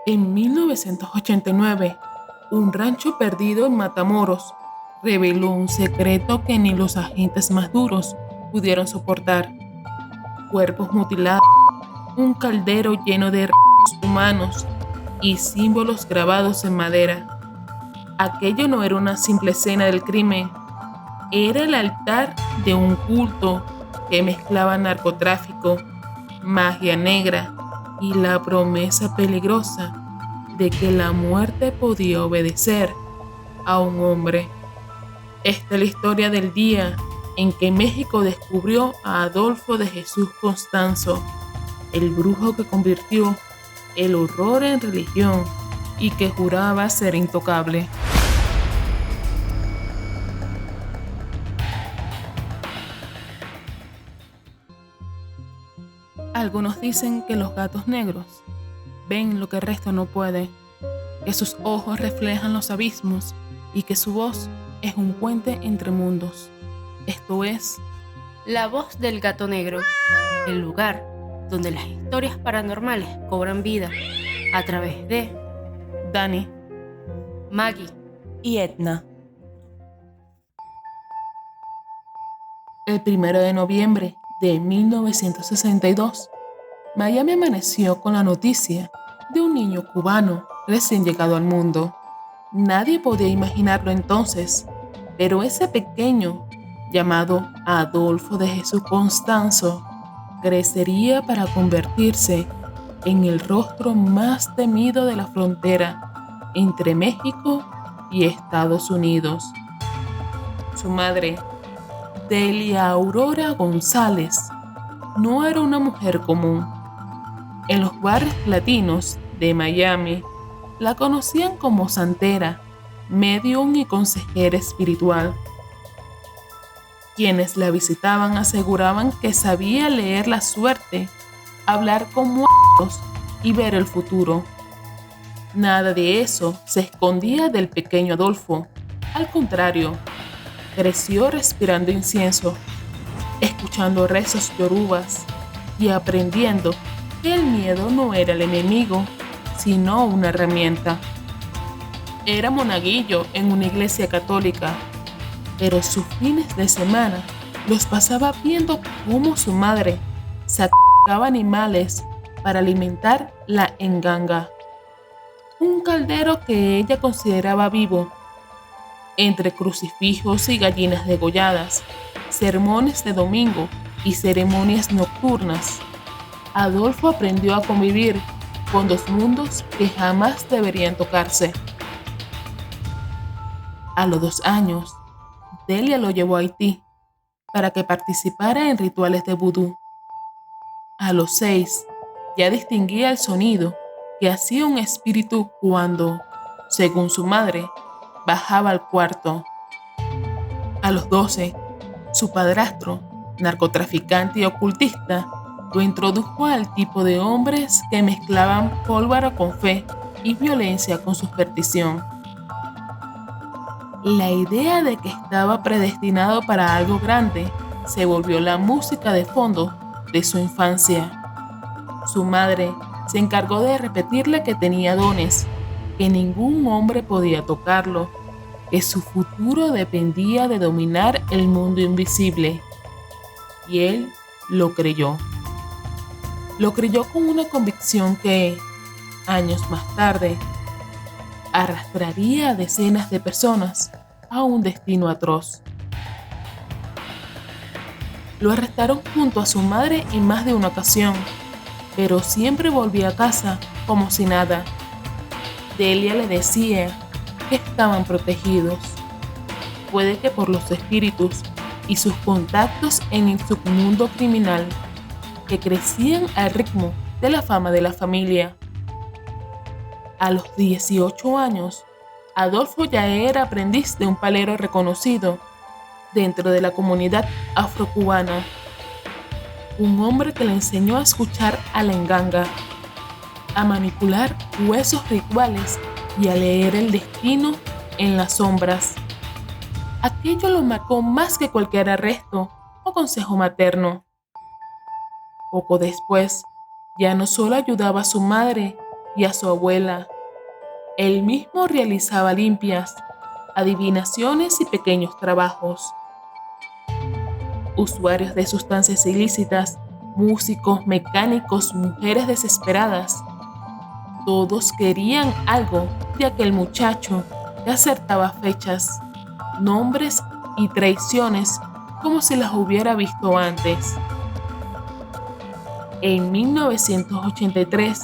En 1989, un rancho perdido en Matamoros reveló un secreto que ni los agentes más duros pudieron soportar. Cuerpos mutilados, un caldero lleno de restos humanos y símbolos grabados en madera. Aquello no era una simple escena del crimen, era el altar de un culto que mezclaba narcotráfico, magia negra y la promesa peligrosa de que la muerte podía obedecer a un hombre. Esta es la historia del día en que México descubrió a Adolfo de Jesús Constanzo, el brujo que convirtió el horror en religión y que juraba ser intocable. Algunos dicen que los gatos negros ven lo que el resto no puede, que sus ojos reflejan los abismos y que su voz es un puente entre mundos. Esto es La voz del gato negro, el lugar donde las historias paranormales cobran vida a través de Dani Maggie y Edna. El 1 de noviembre de 1962, Miami amaneció con la noticia de un niño cubano recién llegado al mundo. Nadie podía imaginarlo entonces, pero ese pequeño, llamado Adolfo de Jesús Constanzo, crecería para convertirse en el rostro más temido de la frontera entre México y Estados Unidos. Su madre, Delia Aurora González, no era una mujer común. En los barrios latinos de Miami la conocían como santera, medium y consejera espiritual. Quienes la visitaban aseguraban que sabía leer la suerte, hablar con muertos y ver el futuro. Nada de eso se escondía del pequeño Adolfo. Al contrario, creció respirando incienso, escuchando rezos yorubas y aprendiendo que el miedo no era el enemigo, sino una herramienta. Era monaguillo en una iglesia católica, pero sus fines de semana los pasaba viendo cómo su madre sacrificaba animales para alimentar la enganga, un caldero que ella consideraba vivo. Entre crucifijos y gallinas degolladas, sermones de domingo y ceremonias nocturnas, Adolfo aprendió a convivir con dos mundos que jamás deberían tocarse. A los 2 años, Delia lo llevó a Haití para que participara en rituales de vudú. A los 6, ya distinguía el sonido que hacía un espíritu cuando, según su madre, bajaba al cuarto. A los 12, su padrastro, narcotraficante y ocultista, lo introdujo al tipo de hombres que mezclaban pólvora con fe y violencia con superstición. La idea de que estaba predestinado para algo grande se volvió la música de fondo de su infancia. Su madre se encargó de repetirle que tenía dones, que ningún hombre podía tocarlo, que su futuro dependía de dominar el mundo invisible. Y él lo creyó. Lo creyó con una convicción que, años más tarde, arrastraría a decenas de personas a un destino atroz. Lo arrestaron junto a su madre en más de una ocasión, pero siempre volvía a casa como si nada. Delia le decía que estaban protegidos. Puede que por los espíritus y sus contactos en el submundo criminal, que crecían al ritmo de la fama de la familia. A los 18 años, Adolfo ya era aprendiz de un palero reconocido dentro de la comunidad afrocubana, un hombre que le enseñó a escuchar a la enganga, a manipular huesos rituales y a leer el destino en las sombras. Aquello lo marcó más que cualquier arresto o consejo materno. Poco después, ya no solo ayudaba a su madre y a su abuela. Él mismo realizaba limpias, adivinaciones y pequeños trabajos. Usuarios de sustancias ilícitas, músicos, mecánicos, mujeres desesperadas, todos querían algo de aquel muchacho que acertaba fechas, nombres y traiciones como si las hubiera visto antes. En 1983,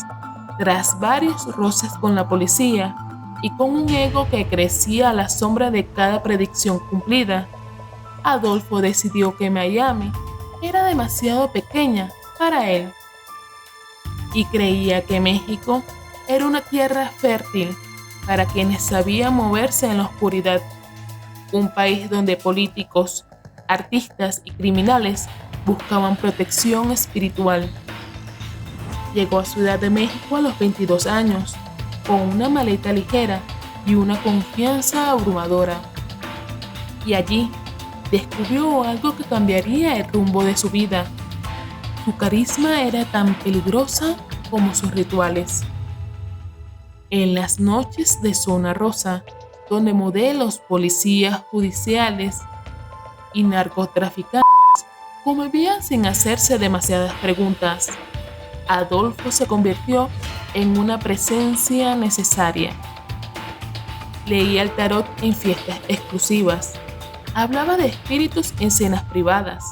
tras varios roces con la policía y con un ego que crecía a la sombra de cada predicción cumplida, Adolfo decidió que Miami era demasiado pequeña para él y creía que México era una tierra fértil para quienes sabían moverse en la oscuridad, un país donde políticos, artistas y criminales buscaban protección espiritual. Llegó a Ciudad de México a los 22 años, con una maleta ligera y una confianza abrumadora. Y allí descubrió algo que cambiaría el rumbo de su vida. Su carisma era tan peligrosa como sus rituales. En las noches de Zona Rosa, donde modelos, policías judiciales y narcotraficantes convivían sin hacerse demasiadas preguntas, Adolfo se convirtió en una presencia necesaria. Leía el tarot en fiestas exclusivas, hablaba de espíritus en cenas privadas,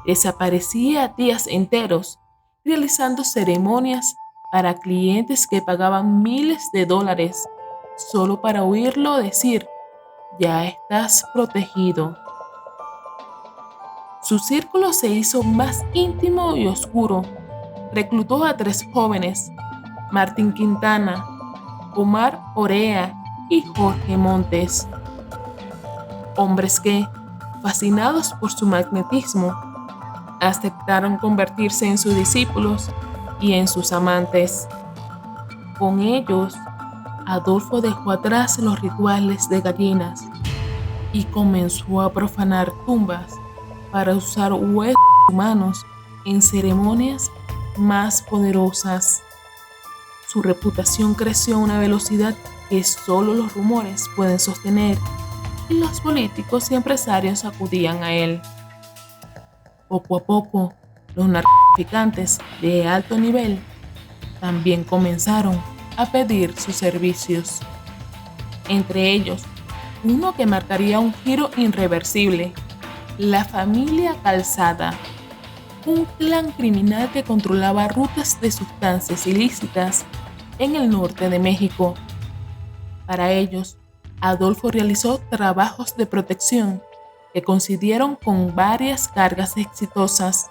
desaparecía días enteros realizando ceremonias para clientes que pagaban miles de dólares solo para oírlo decir: ya estás protegido. Su círculo se hizo más íntimo y oscuro. Reclutó a 3 jóvenes, Martín Quintana, Omar Orea y Jorge Montes. Hombres que, fascinados por su magnetismo, aceptaron convertirse en sus discípulos y en sus amantes. Con ellos, Adolfo dejó atrás los rituales de gallinas y comenzó a profanar tumbas para usar huesos humanos en ceremonias más poderosas. Su reputación creció a una velocidad que solo los rumores pueden sostener, y los políticos y empresarios acudían a él. Poco a poco, los narcotraficantes de alto nivel también comenzaron a pedir sus servicios. Entre ellos, uno que marcaría un giro irreversible: la familia Calzada, un clan criminal que controlaba rutas de sustancias ilícitas en el norte de México. Para ellos, Adolfo realizó trabajos de protección que coincidieron con varias cargas exitosas.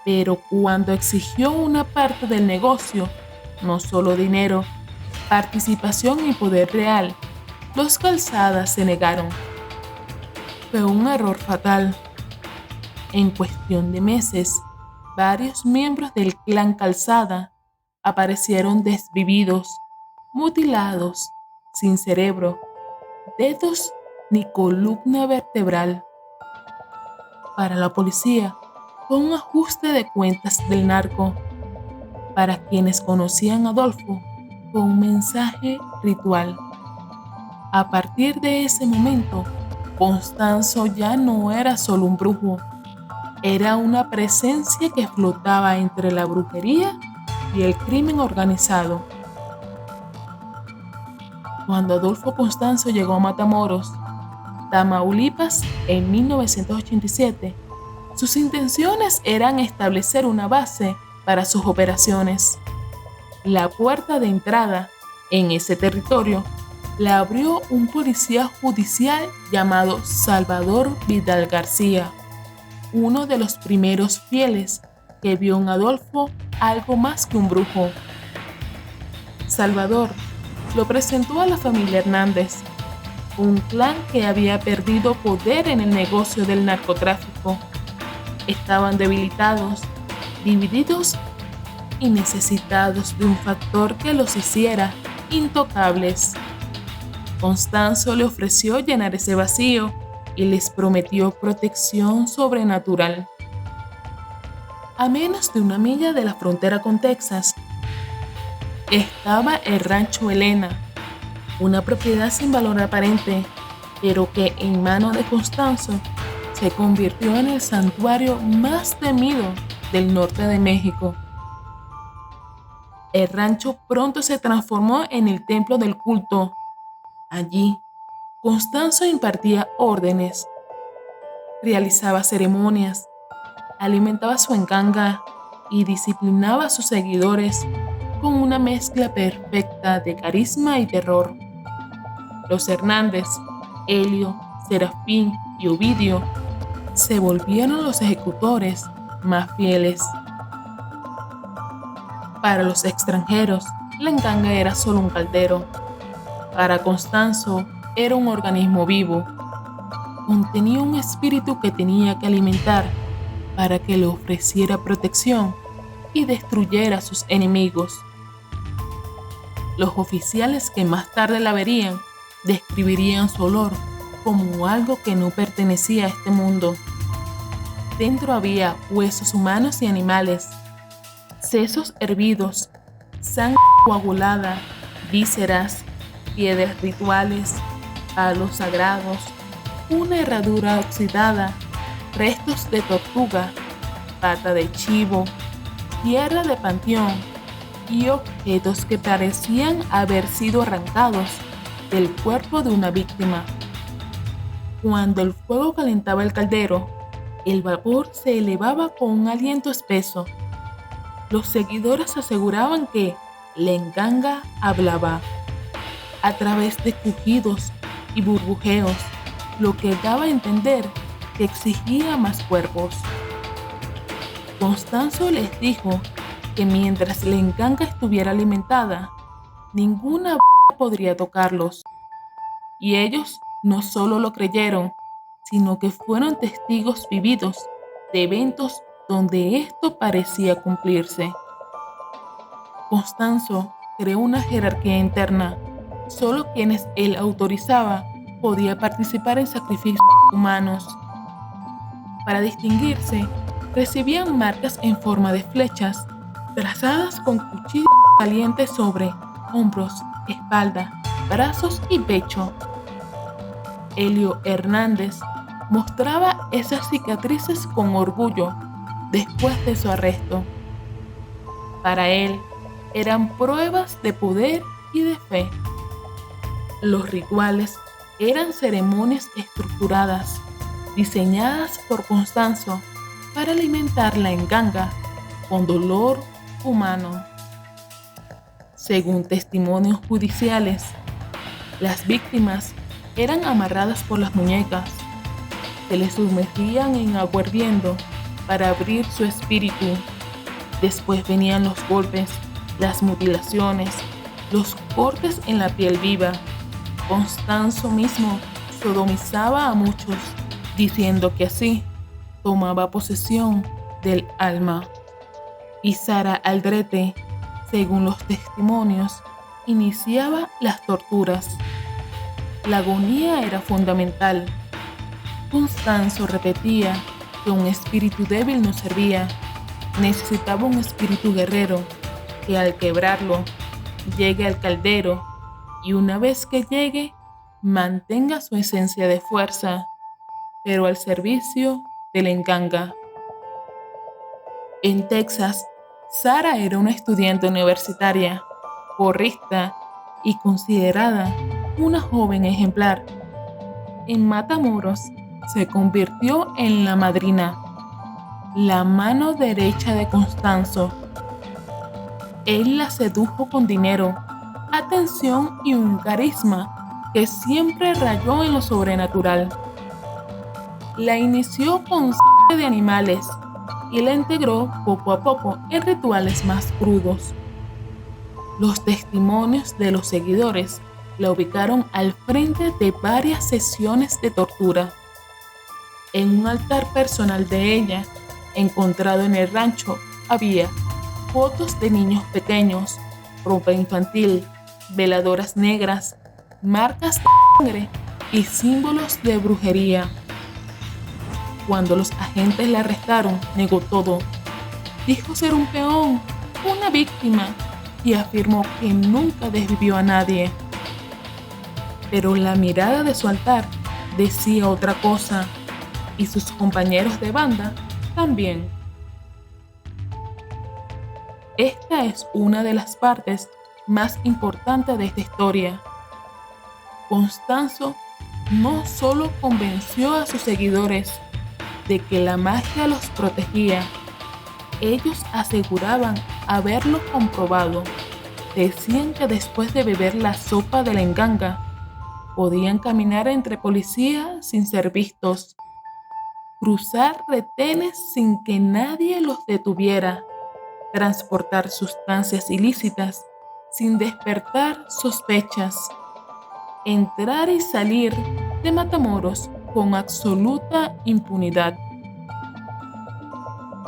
Pero cuando exigió una parte del negocio, no solo dinero, participación y poder real, los Calzada se negaron. Fue un error fatal. En cuestión de meses, varios miembros del clan Calzada aparecieron desvividos, mutilados, sin cerebro, dedos ni columna vertebral. Para la policía, fue un ajuste de cuentas del narco. Para quienes conocían a Adolfo, fue un mensaje ritual. A partir de ese momento, Constanzo ya no era solo un brujo, era una presencia que flotaba entre la brujería y el crimen organizado. Cuando Adolfo Constanzo llegó a Matamoros, Tamaulipas, en 1987, sus intenciones eran establecer una base para sus operaciones. La puerta de entrada en ese territorio la abrió un policía judicial llamado Salvador Vidal García, uno de los primeros fieles que vio en Adolfo algo más que un brujo. Salvador lo presentó a la familia Hernández, un clan que había perdido poder en el negocio del narcotráfico. Estaban debilitados, divididos y necesitados de un factor que los hiciera intocables. Constanzo le ofreció llenar ese vacío y les prometió protección sobrenatural. A menos de 1 milla de la frontera con Texas, estaba el rancho Elena, una propiedad sin valor aparente, pero que en manos de Constanzo se convirtió en el santuario más temido del norte de México. El rancho pronto se transformó en el templo del culto. Allí, Constanzo impartía órdenes, realizaba ceremonias, alimentaba su encanga y disciplinaba a sus seguidores con una mezcla perfecta de carisma y terror. Los Hernández, Helio, Serafín y Ovidio se volvieron los ejecutores más fieles. Para los extranjeros, la encanga era solo un caldero. Para Constanzo, era un organismo vivo. Contenía un espíritu que tenía que alimentar para que le ofreciera protección y destruyera a sus enemigos. Los oficiales que más tarde la verían describirían su olor como algo que no pertenecía a este mundo. Dentro había huesos humanos y animales, sesos hervidos, sangre coagulada, vísceras, piedras rituales, palos sagrados, una herradura oxidada, restos de tortuga, pata de chivo, tierra de panteón y objetos que parecían haber sido arrancados del cuerpo de una víctima. Cuando el fuego calentaba el caldero, el vapor se elevaba con un aliento espeso. Los seguidores aseguraban que la encanga hablaba a través de crujidos y burbujeos, lo que daba a entender que exigía más cuerpos. Constanzo les dijo que mientras la encanga estuviera alimentada, ninguna podría tocarlos. Y ellos no solo lo creyeron, sino que fueron testigos vividos de eventos donde esto parecía cumplirse. Constanzo creó una jerarquía interna. Solo quienes él autorizaba podía participar en sacrificios humanos. Para distinguirse, recibían marcas en forma de flechas, trazadas con cuchillos calientes sobre hombros, espalda, brazos y pecho. Helio Hernández mostraba esas cicatrices con orgullo después de su arresto. Para él, eran pruebas de poder y de fe. Los rituales eran ceremonias estructuradas, diseñadas por Constanzo para alimentar la encanga con dolor humano. Según testimonios judiciales, las víctimas eran amarradas por las muñecas, se les sumergían en agua hirviendo para abrir su espíritu. Después venían los golpes, las mutilaciones, los cortes en la piel viva. Constanzo mismo sodomizaba a muchos, diciendo que así tomaba posesión del alma. Y Sara Aldrete, según los testimonios, iniciaba las torturas. La agonía era fundamental. Constanzo repetía que un espíritu débil no servía. Necesitaba un espíritu guerrero que al quebrarlo llegue al caldero y una vez que llegue mantenga su esencia de fuerza, pero al servicio de la encanga. En Texas, Sara era una estudiante universitaria, porrista y considerada una joven ejemplar. En Matamoros se convirtió en la madrina, la mano derecha de Constanzo. Él la sedujo con dinero, atención y un carisma que siempre rayó en lo sobrenatural. La inició con sangre de animales y la integró poco a poco en rituales más crudos. Los testimonios de los seguidores la ubicaron al frente de varias sesiones de tortura. En un altar personal de ella, encontrado en el rancho, había fotos de niños pequeños, ropa infantil, veladoras negras, marcas de sangre y símbolos de brujería. Cuando los agentes la arrestaron, negó todo. Dijo ser un peón, una víctima, y afirmó que nunca desvivió a nadie. Pero la mirada de su altar decía otra cosa, y sus compañeros de banda también. Esta es una de las partes más importantes de esta historia. Constanzo no solo convenció a sus seguidores de que la magia los protegía, ellos aseguraban haberlo comprobado. Decían que después de beber la sopa de la enganga, podían caminar entre policías sin ser vistos, cruzar retenes sin que nadie los detuviera, transportar sustancias ilícitas sin despertar sospechas, entrar y salir de Matamoros con absoluta impunidad.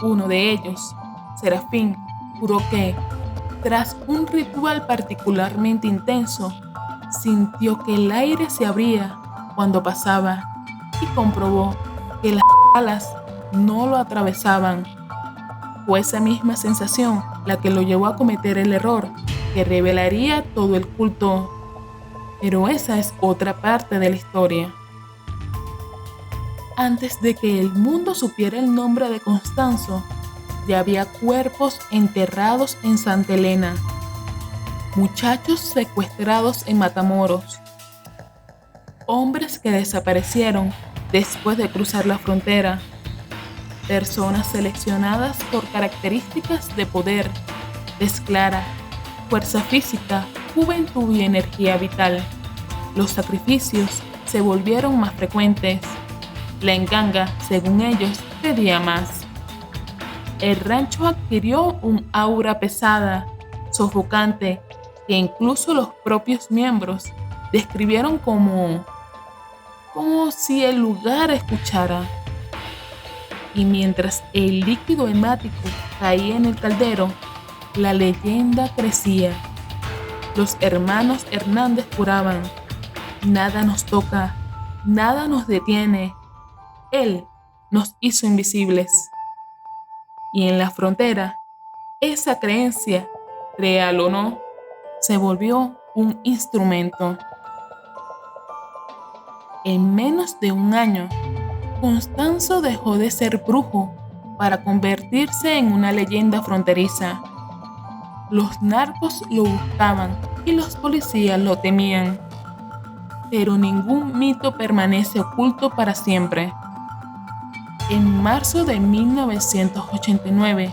Uno de ellos, Serafín, juró que, tras un ritual particularmente intenso, sintió que el aire se abría cuando pasaba y comprobó que las balas no lo atravesaban. Fue esa misma sensación la que lo llevó a cometer el error que revelaría todo el culto. Pero esa es otra parte de la historia. Antes de que el mundo supiera el nombre de Constanzo, ya había cuerpos enterrados en Santa Elena, muchachos secuestrados en Matamoros, hombres que desaparecieron después de cruzar la frontera, personas seleccionadas por características de poder, tez clara, fuerza física, juventud y energía vital. Los sacrificios se volvieron más frecuentes. La enganga, según ellos, pedía más. El rancho adquirió un aura pesada, sofocante, que incluso los propios miembros describieron como si el lugar escuchara. Y mientras el líquido hemático caía en el caldero, la leyenda crecía. Los hermanos Hernández juraban: nada nos toca, nada nos detiene. Él nos hizo invisibles. Y en la frontera, esa creencia, real o no, se volvió un instrumento. En menos de un año, Constanzo dejó de ser brujo para convertirse en una leyenda fronteriza. Los narcos lo buscaban y los policías lo temían. Pero ningún mito permanece oculto para siempre. En marzo de 1989,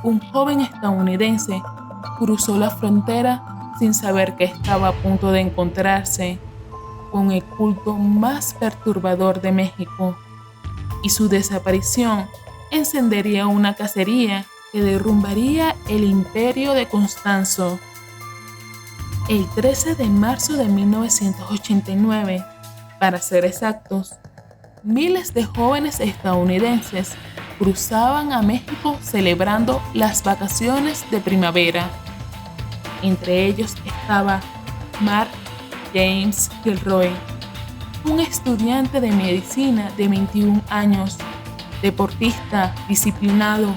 un joven estadounidense cruzó la frontera sin saber que estaba a punto de encontrarse con el culto más perturbador de México, y su desaparición encendería una cacería que derrumbaría el imperio de Constanzo. El 13 de marzo de 1989, para ser exactos, miles de jóvenes estadounidenses cruzaban a México celebrando las vacaciones de primavera. Entre ellos estaba Mark James Gilroy, un estudiante de medicina de 21 años, deportista, disciplinado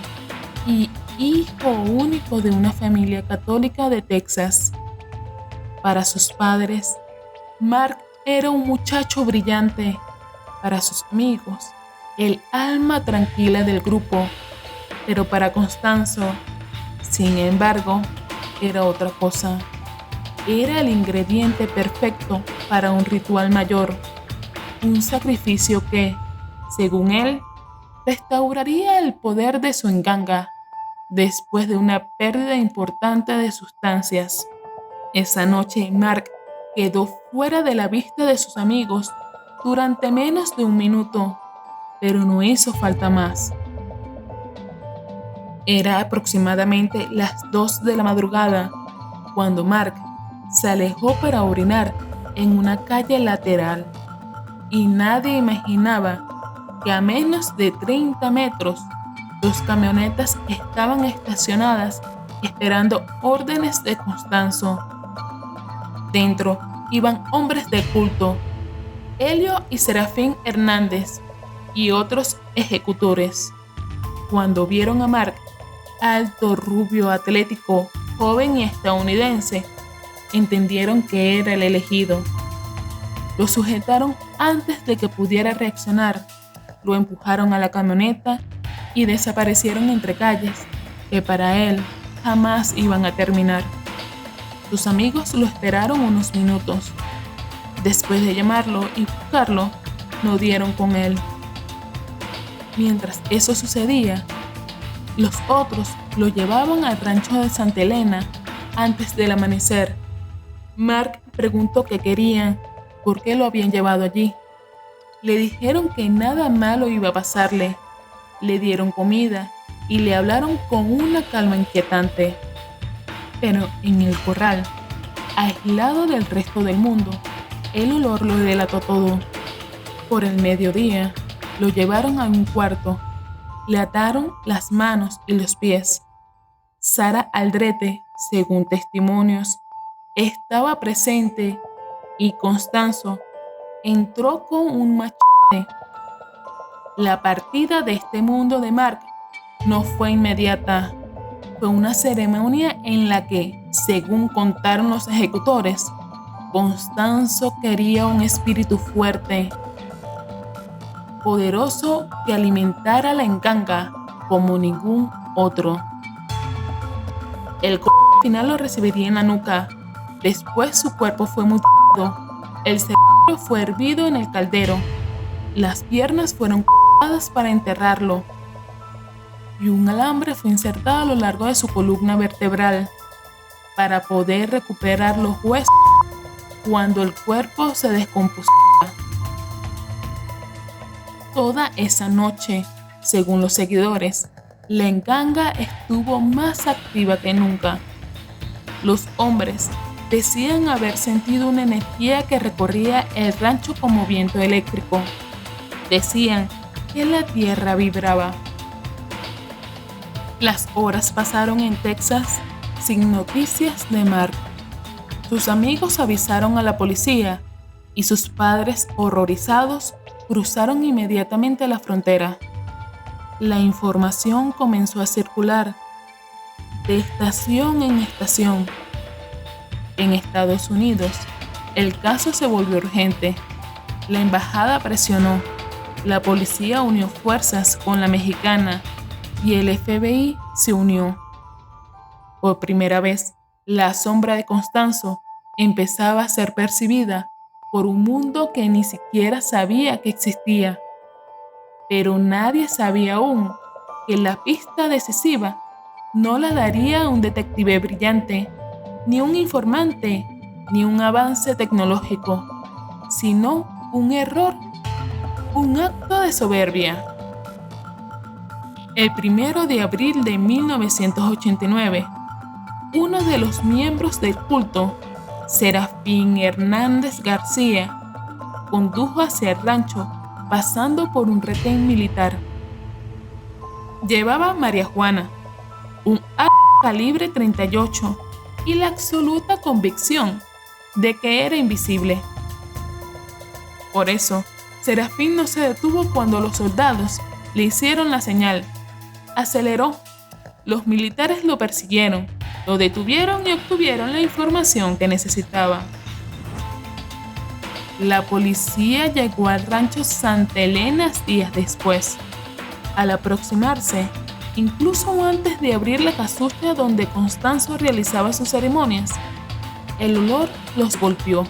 y hijo único de una familia católica de Texas. Para sus padres, Mark era un muchacho brillante. Para sus amigos, el alma tranquila del grupo. Pero para Constanzo, sin embargo, era otra cosa. Era el ingrediente perfecto para un ritual mayor, un sacrificio que, según él, restauraría el poder de su enganga después de una pérdida importante de sustancias. Esa noche, Mark quedó fuera de la vista de sus amigos durante menos de un minuto, pero no hizo falta más. Era aproximadamente las 2 de la madrugada cuando Mark se alejó para orinar en una calle lateral, y nadie imaginaba que a menos de 30 metros 2 camionetas estaban estacionadas esperando órdenes de Constanzo. Dentro iban hombres de culto, Helio y Serafín Hernández y otros ejecutores. Cuando vieron a Mark, alto, rubio, atlético, joven y estadounidense entendieron que era el elegido. Lo sujetaron antes de que pudiera reaccionar, lo empujaron a la camioneta y desaparecieron entre calles que para él jamás iban a terminar. Sus amigos lo esperaron unos minutos. Después de llamarlo y buscarlo, no dieron con él. Mientras eso sucedía, los otros lo llevaban al rancho de Santa Elena antes del amanecer. Mark preguntó qué querían, por qué lo habían llevado allí. Le dijeron que nada malo iba a pasarle. Le dieron comida y le hablaron con una calma inquietante. Pero en el corral, aislado del resto del mundo, el olor lo delató todo. Por el mediodía, lo llevaron a un cuarto. Le ataron las manos y los pies. Sara Aldrete, según testimonios, estaba presente y Constanzo entró con un machete. La partida de este mundo de Mark no fue inmediata. Fue una ceremonia en la que, según contaron los ejecutores, Constanzo quería un espíritu fuerte, poderoso, que alimentara la encanga como ningún otro. El final lo recibiría en la nuca. Después su cuerpo fue mutilado. El cerebro fue hervido en el caldero. Las piernas fueron cortadas para enterrarlo. Y un alambre fue insertado a lo largo de su columna vertebral para poder recuperar los huesos cuando el cuerpo se descompusiera. Toda esa noche, según los seguidores, la encanga estuvo más activa que nunca. Los hombres decían haber sentido una energía que recorría el rancho como viento eléctrico. Decían que la tierra vibraba. Las horas pasaron en Texas sin noticias de Mark. Sus amigos avisaron a la policía y sus padres, horrorizados, cruzaron inmediatamente la frontera. La información comenzó a circular de estación en estación. En Estados Unidos, el caso se volvió urgente. La embajada presionó. La policía unió fuerzas con la mexicana y el FBI se unió. Por primera vez, la sombra de Constanzo empezaba a ser percibida por un mundo que ni siquiera sabía que existía. Pero nadie sabía aún que la pista decisiva no la daría un detective brillante, ni un informante, ni un avance tecnológico, sino un error, un acto de soberbia. El 1 de abril de 1989, uno de los miembros del culto, Serafín Hernández García, condujo hacia el rancho pasando por un retén militar. Llevaba a María Juana, un arma calibre 38 y la absoluta convicción de que era invisible. Por eso, Serafín no se detuvo cuando los soldados le hicieron la señal. Aceleró. Los militares lo persiguieron, lo detuvieron y obtuvieron la información que necesitaba. La policía llegó al rancho Santa Elena días después. Al aproximarse, incluso antes de abrir la casucha donde Constanzo realizaba sus ceremonias, el olor los golpeó.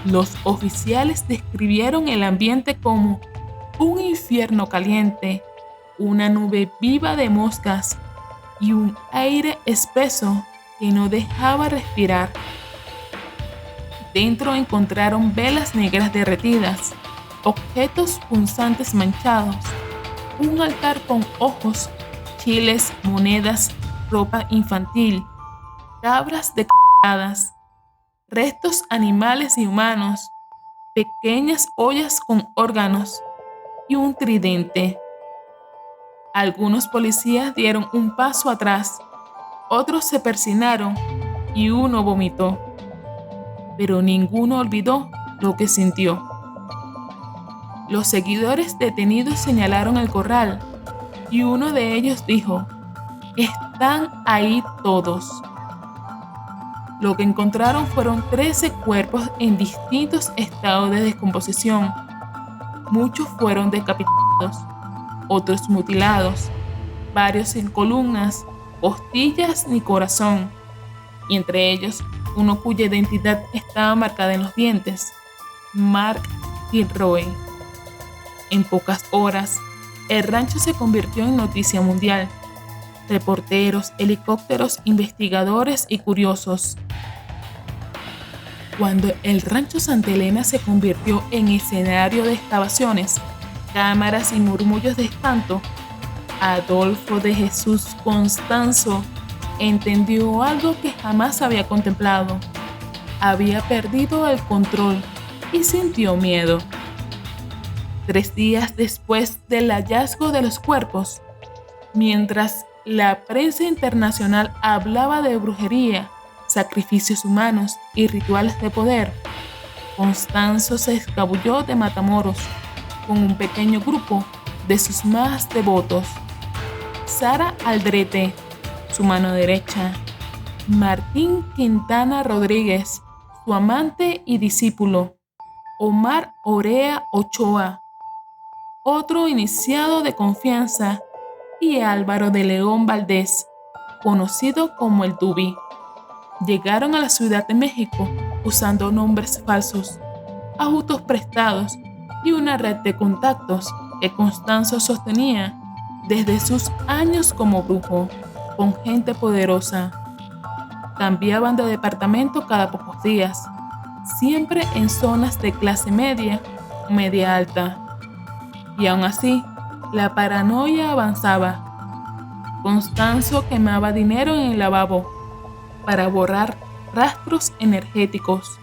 Los oficiales describieron el ambiente como un infierno caliente, una nube viva de moscas y un aire espeso que no dejaba respirar. Dentro encontraron velas negras derretidas, objetos punzantes manchados, un altar con ojos, chiles, monedas, ropa infantil, cabras decapitadas, restos animales y humanos, pequeñas ollas con órganos y un tridente. Algunos policías dieron un paso atrás, otros se persinaron y uno vomitó. Pero ninguno olvidó lo que sintió. Los seguidores detenidos señalaron el corral, y y uno de ellos dijo: «Están ahí todos». Lo que encontraron fueron 13 cuerpos en distintos estados de descomposición. Muchos fueron decapitados, otros mutilados, varios sin columnas, costillas ni corazón, y entre ellos uno cuya identidad estaba marcada en los dientes, Mark Kilroy. En pocas horas, el rancho se convirtió en noticia mundial. Reporteros, helicópteros, investigadores y curiosos. Cuando el rancho Santa Elena se convirtió en escenario de excavaciones, cámaras y murmullos de espanto, Adolfo de Jesús Constanzo entendió algo que jamás había contemplado. Había perdido el control y sintió miedo. 3 días después del hallazgo de los cuerpos, mientras la prensa internacional hablaba de brujería, sacrificios humanos y rituales de poder, Constanzo se escabulló de Matamoros con un pequeño grupo de sus más devotos. Sara Aldrete, su mano derecha, Martín Quintana Rodríguez, su amante y discípulo, Omar Orea Ochoa, otro iniciado de confianza, y Álvaro de León Valdés, conocido como el Dubi. Llegaron a la Ciudad de México usando nombres falsos, autos prestados y una red de contactos que Constanzo sostenía desde sus años como brujo, con gente poderosa. Cambiaban de departamento cada pocos días, siempre en zonas de clase media o media alta. Y aún así, la paranoia avanzaba. Constanzo quemaba dinero en el lavabo para borrar rastros energéticos.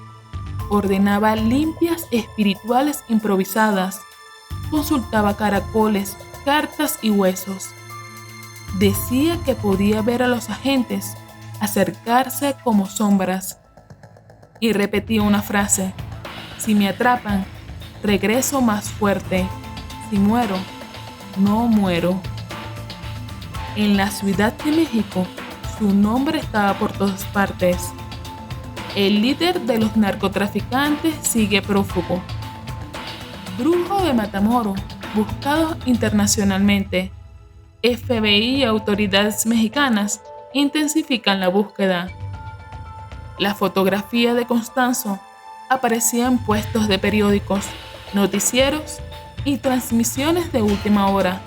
Ordenaba limpias espirituales improvisadas. Consultaba caracoles, cartas y huesos. Decía que podía ver a los agentes acercarse como sombras. Y repetía una frase: si me atrapan, regreso más fuerte. Si muero, no muero. En la Ciudad de México, su nombre estaba por todas partes. El líder de los narcotraficantes sigue prófugo. Brujo de Matamoros, buscado internacionalmente. FBI y autoridades mexicanas intensifican la búsqueda. La fotografía de Constanzo aparecía en puestos de periódicos, noticieros y transmisiones de última hora.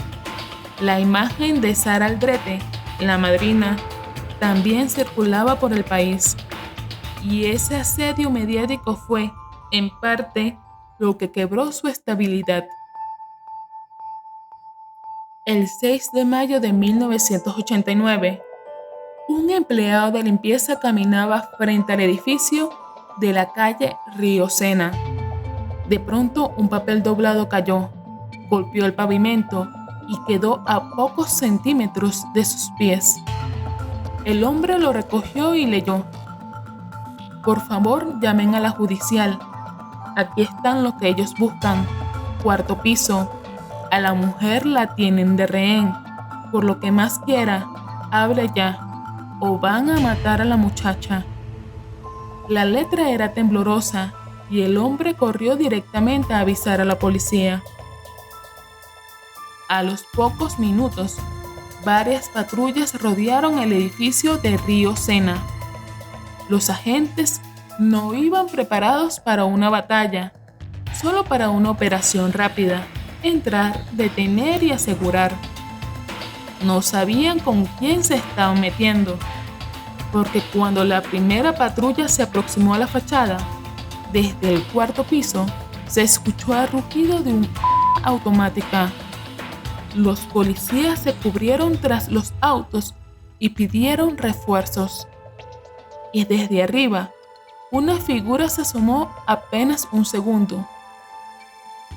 La imagen de Sara Aldrete, la madrina, también circulaba por el país. Y ese asedio mediático fue, en parte, lo que quebró su estabilidad. El 6 de mayo de 1989, un empleado de limpieza caminaba frente al edificio de la calle Río Sena. De pronto, un papel doblado cayó, golpeó el pavimento y quedó a pocos centímetros de sus pies. El hombre lo recogió y leyó: por favor, llamen a la judicial. Aquí están lo que ellos buscan. 4º piso. A la mujer la tienen de rehén. Por lo que más quiera, hable ya, o van a matar a la muchacha. La letra era temblorosa y el hombre corrió directamente a avisar a la policía. A los pocos minutos, varias patrullas rodearon el edificio de Río Sena. Los agentes no iban preparados para una batalla, solo para una operación rápida: entrar, detener y asegurar. No sabían con quién se estaban metiendo, porque cuando la primera patrulla se aproximó a la fachada, desde el 4º piso se escuchó el rugido de una automática. Los policías se cubrieron tras los autos y pidieron refuerzos. Y desde arriba, una figura se asomó apenas un segundo.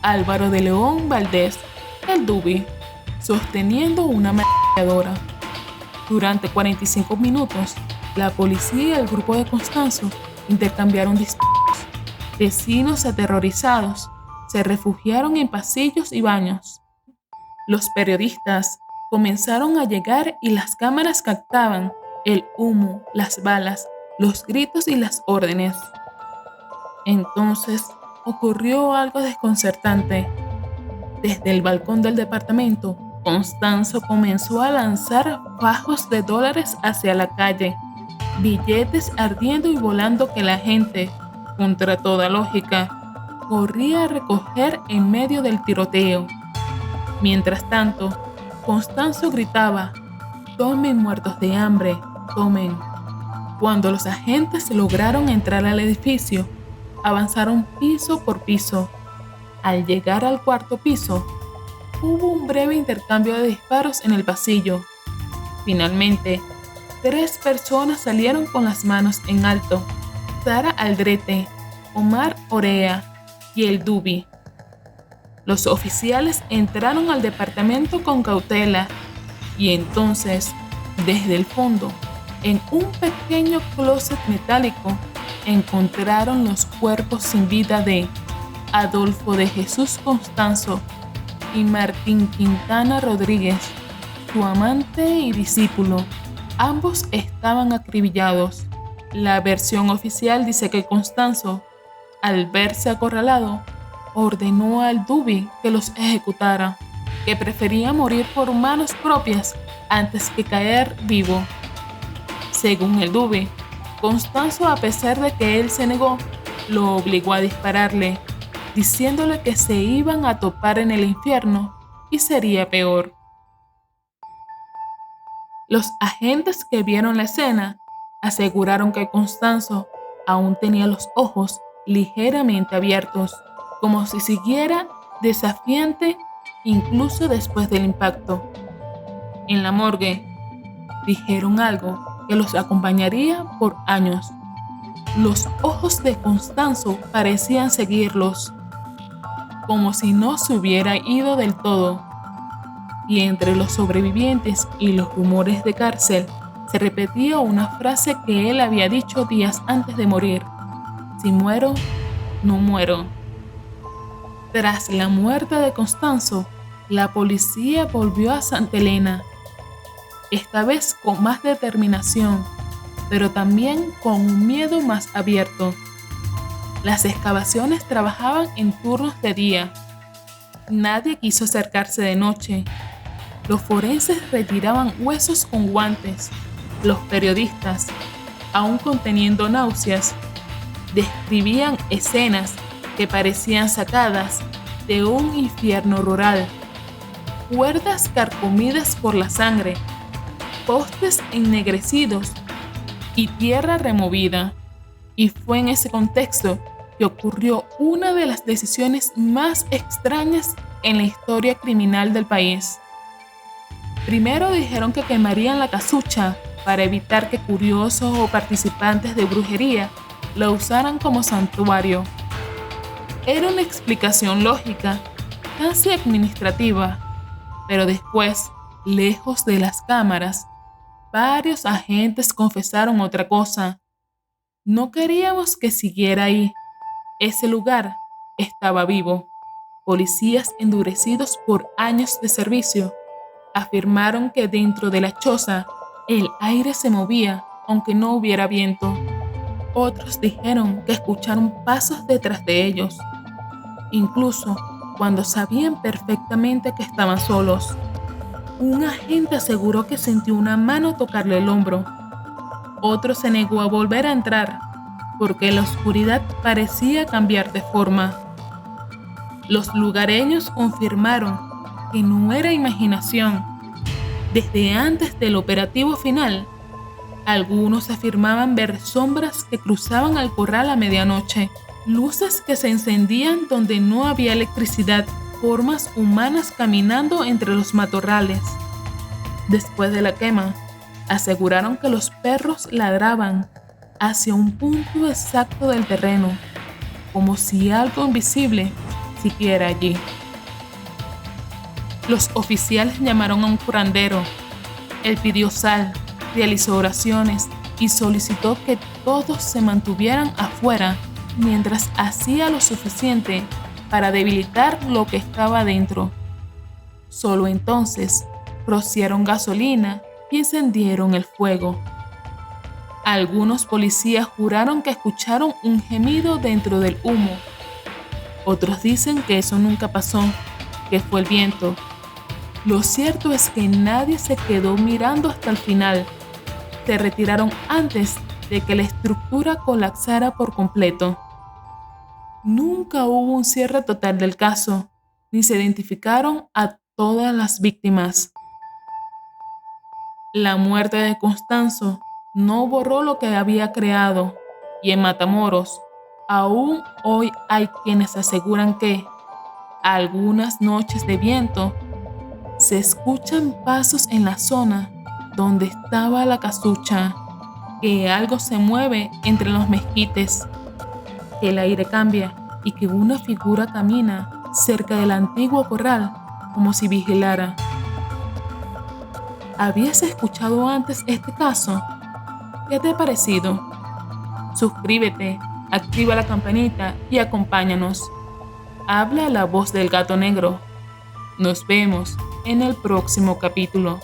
Álvaro de León Valdés, el Dubi, sosteniendo una ametralladora. Durante 45 minutos, la policía y el grupo de Constanzo intercambiaron disparos. Vecinos aterrorizados se refugiaron en pasillos y baños. Los periodistas comenzaron a llegar y las cámaras captaban el humo, las balas los gritos y las órdenes. Entonces ocurrió algo desconcertante. Desde el balcón del departamento, Constanzo comenzó a lanzar fajos de dólares hacia la calle, billetes ardiendo y volando que la gente, contra toda lógica, corría a recoger en medio del tiroteo. Mientras tanto, Constanzo gritaba: «Tomen, muertos de hambre, tomen». Cuando los agentes lograron entrar al edificio, avanzaron piso por piso. Al llegar al cuarto piso, hubo un breve intercambio de disparos en el pasillo. Finalmente, 3 personas salieron con las manos en alto: Sara Aldrete, Omar Orea y el Dubi. Los oficiales entraron al departamento con cautela y entonces, desde el fondo, en un pequeño closet metálico, encontraron los cuerpos sin vida de Adolfo de Jesús Constanzo y Martín Quintana Rodríguez, su amante y discípulo. Ambos estaban acribillados. La versión oficial dice que Constanzo, al verse acorralado, ordenó al Dubi que los ejecutara, que prefería morir por manos propias antes que caer vivo. Según el Dubi, Constanzo, a pesar de que él se negó, lo obligó a dispararle, diciéndole que se iban a topar en el infierno y sería peor. Los agentes que vieron la escena aseguraron que Constanzo aún tenía los ojos ligeramente abiertos, como si siguiera desafiante incluso después del impacto. En la morgue dijeron algo que los acompañaría por años. Los ojos de Constanzo parecían seguirlos, como si no se hubiera ido del todo. Y entre los sobrevivientes y los rumores de cárcel se repetía una frase que él había dicho días antes de morir: «Si muero, no muero». Tras la muerte de Constanzo, la policía volvió a Santa Elena, esta vez con más determinación, pero también con un miedo más abierto. Las excavaciones trabajaban en turnos de día. Nadie quiso acercarse de noche. Los forenses retiraban huesos con guantes. Los periodistas, aún conteniendo náuseas, describían escenas que parecían sacadas de un infierno rural. Cuerdas carcomidas por la sangre, postes ennegrecidos y tierra removida. Y fue en ese contexto que ocurrió una de las decisiones más extrañas en la historia criminal del país. Primero dijeron que quemarían la casucha para evitar que curiosos o participantes de brujería la usaran como santuario. Era una explicación lógica, casi administrativa, pero después, lejos de las cámaras, varios agentes confesaron otra cosa. No queríamos que siguiera ahí. Ese lugar estaba vivo. Policías endurecidos por años de servicio afirmaron que dentro de la choza el aire se movía aunque no hubiera viento. Otros dijeron que escucharon pasos detrás de ellos, incluso cuando sabían perfectamente que estaban solos. Un agente aseguró que sintió una mano tocarle el hombro. Otro se negó a volver a entrar porque la oscuridad parecía cambiar de forma. Los lugareños confirmaron que no era imaginación. Desde antes del operativo final, algunos afirmaban ver sombras que cruzaban al corral a medianoche, luces que se encendían donde no había electricidad, formas humanas caminando entre los matorrales. Después de la quema, aseguraron que los perros ladraban hacia un punto exacto del terreno, como si algo invisible siguiera allí. Los oficiales llamaron a un curandero. Él pidió sal, realizó oraciones y solicitó que todos se mantuvieran afuera mientras hacía lo suficiente para debilitar lo que estaba dentro. Solo entonces rociaron gasolina y encendieron el fuego. Algunos policías juraron que escucharon un gemido dentro del humo. Otros dicen que eso nunca pasó, que fue el viento. Lo cierto es que nadie se quedó mirando hasta el final. Se retiraron antes de que la estructura colapsara por completo. Nunca hubo un cierre total del caso, ni se identificaron a todas las víctimas. La muerte de Constanzo no borró lo que había creado, y en Matamoros, aún hoy hay quienes aseguran que, algunas noches de viento, se escuchan pasos en la zona donde estaba la casucha, que algo se mueve entre los mezquites, que el aire cambia y que una figura camina cerca del antiguo corral como si vigilara. ¿Habías escuchado antes este caso? ¿Qué te ha parecido? Suscríbete, activa la campanita y acompáñanos. Habla la voz del gato negro. Nos vemos en el próximo capítulo.